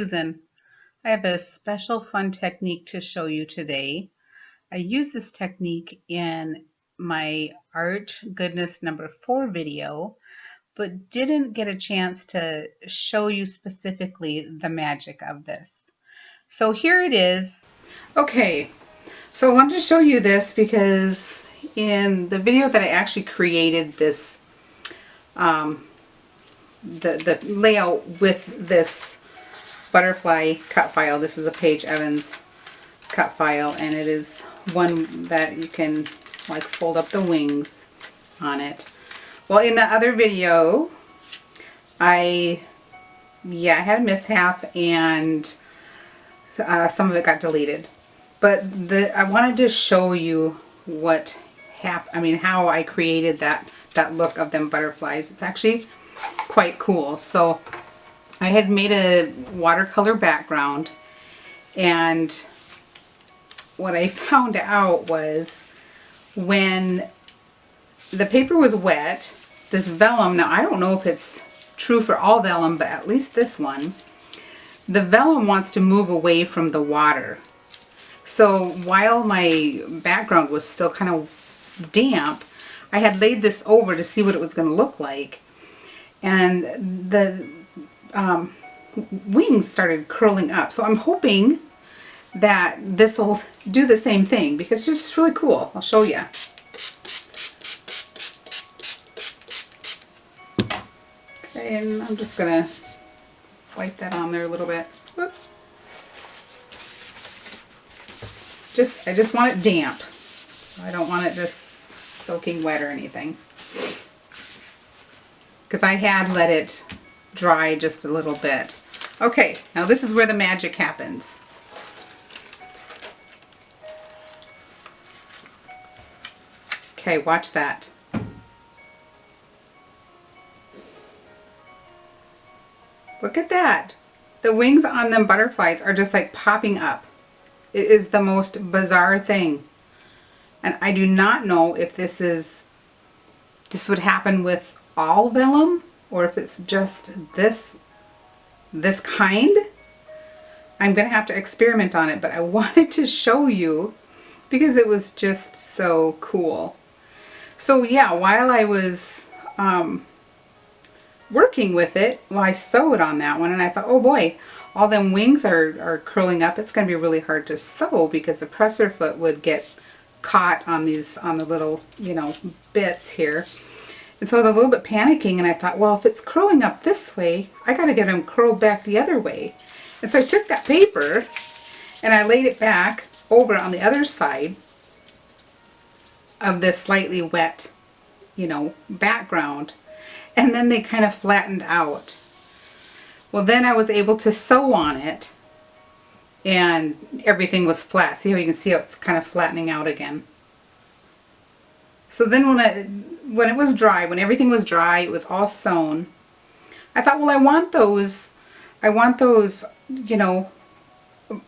Susan. I have a special fun technique to show you today. I use this technique in my Art Goodness number 4 video, but didn't get a chance to show you specifically the magic of this. So here it is. Okay, so I wanted to show you this because in the video that I actually created this, the layout with this butterfly cut file. This is a Paige Evans cut file, and it is one that you can like fold up the wings on it. Well, in the other video, I had a mishap and some of it got deleted. But I wanted to show you what how I created that look of them butterflies. It's actually quite cool. So I had made a watercolor background, and what I found out was when the paper was wet, this vellum, now I don't know if it's true for all vellum, but at least this one, the vellum wants to move away from the water. So while my background was still kind of damp, I had laid this over to see what it was going to look like. And the wings started curling up. So I'm hoping that this will do the same thing because it's just really cool. I'll show you. Okay, and I'm just going to wipe that on there a little bit. Whoop. I just want it damp. I don't want it just soaking wet or anything. Because I had let it dry just a little bit. Okay, now this is where the magic happens. Okay, watch that. Look at that. The wings on them butterflies are just like popping up. It is the most bizarre thing. And I do not know if this would happen with all vellum or if it's just this kind. I'm going to have to experiment on it, but I wanted to show you because it was just so cool. So yeah, while I was working with it, well, I sewed on that one and I thought, oh boy, all them wings are curling up. It's going to be really hard to sew because the presser foot would get caught on the little, bits here. And so I was a little bit panicking, and I thought, well, if it's curling up this way, I got to get them curled back the other way. And so I took that paper and I laid it back over on the other side of this slightly wet, background. And then they kind of flattened out. Well, then I was able to sew on it and everything was flat. See how you can see how it's kind of flattening out again. So then when it was dry, when everything was dry, it was all sewn. I thought, well, I want those,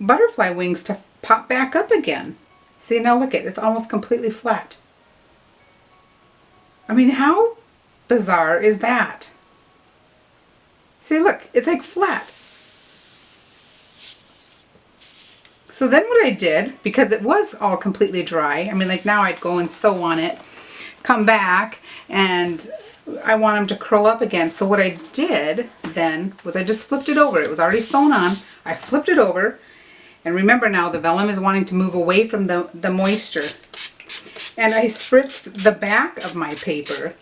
butterfly wings to pop back up again. See, now look it's almost completely flat. I mean, how bizarre is that? See, look, it's like flat. So then what I did, because it was all completely dry, I mean, like now I'd go and sew on it, come back, and I want them to curl up again. So what I did then was I just flipped it over. It was already sewn on. I flipped it over, and remember now the vellum is wanting to move away from the moisture. And I spritzed the back of my paper.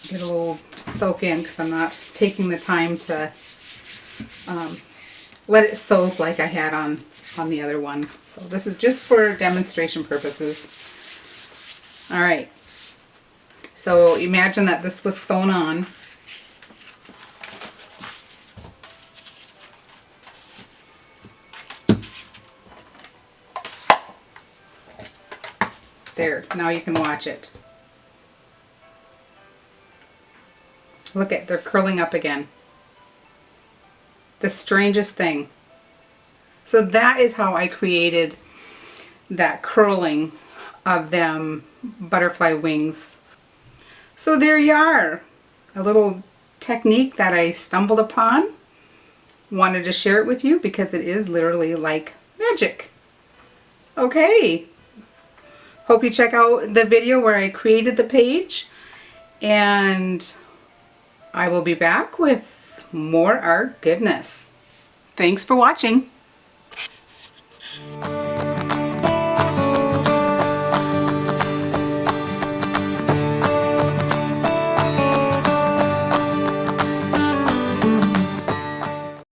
Get a little soak in because I'm not taking the time to let it soak like I had on the other one. So this is just for demonstration purposes. All right. So imagine that this was sewn on. There, now you can watch it. Look they're curling up again. The strangest thing. So that is how I created that curling of them butterfly wings. So there you are. A little technique that I stumbled upon. Wanted to share it with you because it is literally like magic. Okay. Hope you check out the video where I created the page, and I will be back with more art goodness. Thanks for watching.